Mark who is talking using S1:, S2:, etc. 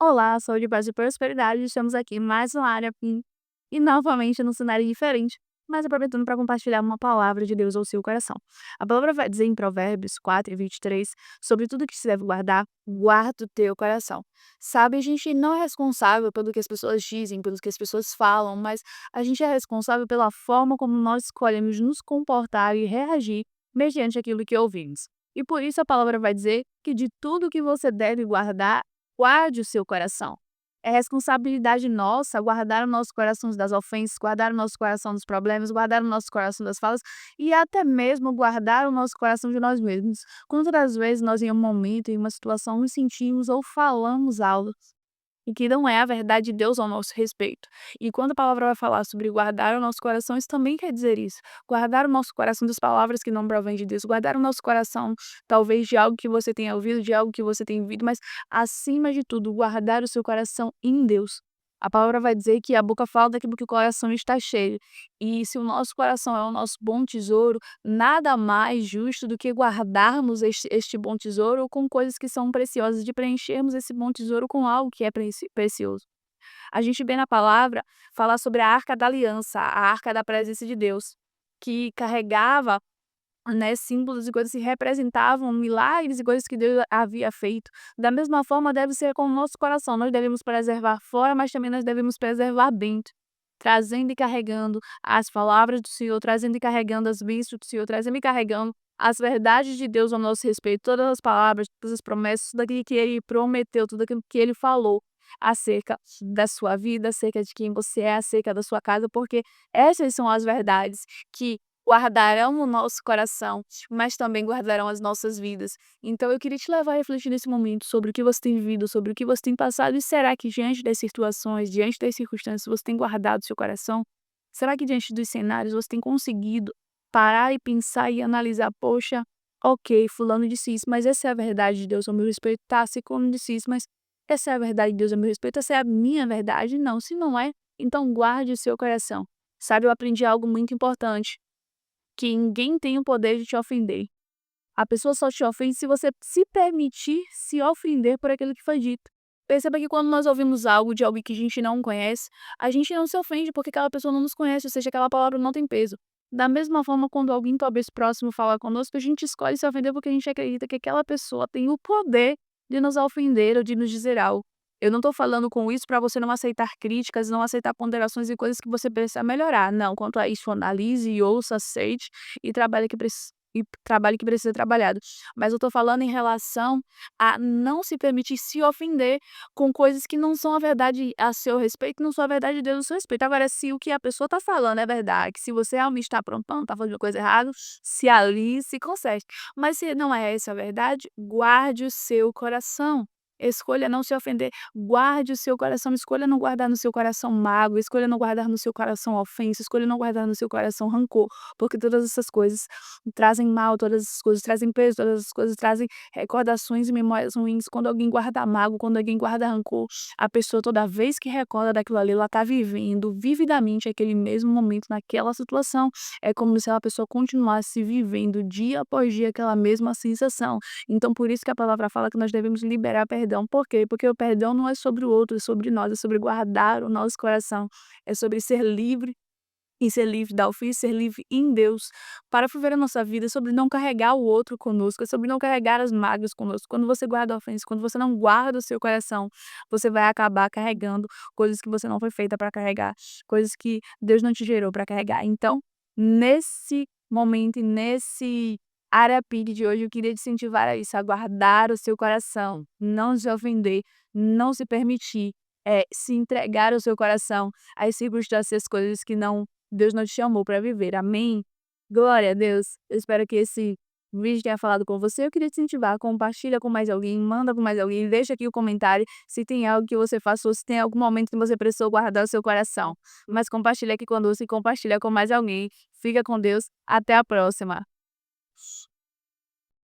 S1: Olá, saúde, paz e prosperidade. Estamos aqui mais uma área e novamente num cenário diferente, mas aproveitando para compartilhar uma palavra de Deus ao seu coração. A palavra vai dizer em Provérbios 4:23 sobre tudo que se deve guardar, guarda o teu coração. Sabe, a gente não é responsável pelo que as pessoas dizem, pelo que as pessoas falam, mas a gente é responsável pela forma como nós escolhemos nos comportar e reagir mediante aquilo que ouvimos. E por isso a palavra vai dizer que de tudo que você deve guardar, guarde o seu coração. É responsabilidade nossa guardar o nosso coração das ofensas, guardar o nosso coração dos problemas, guardar o nosso coração das falas e até mesmo guardar o nosso coração de nós mesmos. Quantas vezes nós, em um momento, em uma situação, nos sentimos ou falamos algo e que não é a verdade de Deus ao nosso respeito. E quando a palavra vai falar sobre guardar o nosso coração, isso também quer dizer isso. Guardar o nosso coração das palavras que não provêm de Deus, guardar o nosso coração, talvez, de algo que você tenha ouvido, de algo que você tenha vivido, mas, acima de tudo, guardar o seu coração em Deus. A palavra vai dizer que a boca fala daquilo que o coração está cheio. E se o nosso coração é o nosso bom tesouro, nada mais justo do que guardarmos este bom tesouro com coisas que são preciosas, de preenchermos esse bom tesouro com algo que é precioso. A gente vê na palavra falar sobre a Arca da Aliança, a Arca da Presença de Deus, que carregava, né, símbolos e coisas que representavam milagres e coisas que Deus havia feito. Da mesma forma deve ser com o nosso coração, nós devemos preservar fora, mas também nós devemos preservar dentro, trazendo e carregando as palavras do Senhor, trazendo e carregando as bênçãos do Senhor, trazendo e carregando as verdades de Deus ao nosso respeito, todas as palavras, todas as promessas, tudo aquilo que Ele prometeu, tudo aquilo que Ele falou acerca da sua vida, acerca de quem você é, acerca da sua casa, porque essas são as verdades que guardarão o nosso coração, mas também guardarão as nossas vidas. Então eu queria te levar a refletir nesse momento sobre o que você tem vivido, sobre o que você tem passado, e será que diante das situações, diante das circunstâncias, você tem guardado seu coração? Será que diante dos cenários você tem conseguido parar e pensar e analisar: "Poxa, ok, fulano disse isso, mas essa é a verdade de Deus ao meu respeito? Tá, ciclano disse isso, mas essa é a verdade de Deus a meu respeito? Essa é a minha verdade? Não, se não é, então guarde o seu coração". Sabe, eu aprendi algo muito importante, que ninguém tem o poder de te ofender. A pessoa só te ofende se você se permitir se ofender por aquilo que foi dito. Perceba que quando nós ouvimos algo de alguém que a gente não conhece, a gente não se ofende porque aquela pessoa não nos conhece, ou seja, aquela palavra não tem peso. Da mesma forma, quando alguém talvez próximo fala conosco, a gente escolhe se ofender porque a gente acredita que aquela pessoa tem o poder de nos ofender ou de nos dizer algo. Eu não estou falando com isso para você não aceitar críticas, não aceitar ponderações e coisas que você precisa melhorar. Não, quanto a isso, analise e ouça, aceite e trabalhe que precisa ser trabalhado. Mas eu estou falando em relação a não se permitir se ofender com coisas que não são a verdade a seu respeito, não são a verdade de Deus a seu respeito. Agora, se o que a pessoa está falando é verdade, se você realmente está aprontando, está fazendo coisa errada, se alie, se conserte. Mas se não é essa a verdade, guarde o seu coração. Escolha não se ofender, guarde o seu coração, escolha não guardar no seu coração mágoa, escolha não guardar no seu coração ofensa, escolha não guardar no seu coração rancor, porque todas essas coisas trazem mal, todas essas coisas trazem peso, todas essas coisas trazem recordações e memórias ruins. Quando alguém guarda mágoa, quando alguém guarda rancor, a pessoa, toda vez que recorda daquilo ali, ela está vivendo vividamente aquele mesmo momento, naquela situação. É como se a pessoa continuasse vivendo dia após dia aquela mesma sensação. Então, por isso que a palavra fala que nós devemos liberar perdão. Por quê? Porque o perdão não é sobre o outro, é sobre nós, é sobre guardar o nosso coração, é sobre ser livre e ser livre da ofensa, ser livre em Deus, para viver a nossa vida, é sobre não carregar o outro conosco, é sobre não carregar as mágoas conosco. Quando você guarda a ofensa, quando você não guarda o seu coração, você vai acabar carregando coisas que você não foi feita para carregar, coisas que Deus não te gerou para carregar. Então, nesse momento e nesse Arapiri de hoje, eu queria te incentivar a isso, a guardar o seu coração, não se ofender, não se permitir, se entregar o seu coração às circunstâncias, coisas que não Deus não te chamou para viver. Amém? Glória a Deus. Eu espero que esse vídeo tenha falado com você. Eu queria te incentivar, compartilha com mais alguém, manda com mais alguém, deixa aqui o comentário se tem algo que você faça ou se tem algum momento que você precisou guardar o seu coração. Mas compartilha aqui conosco e compartilha com mais alguém. Fica com Deus. Até a próxima.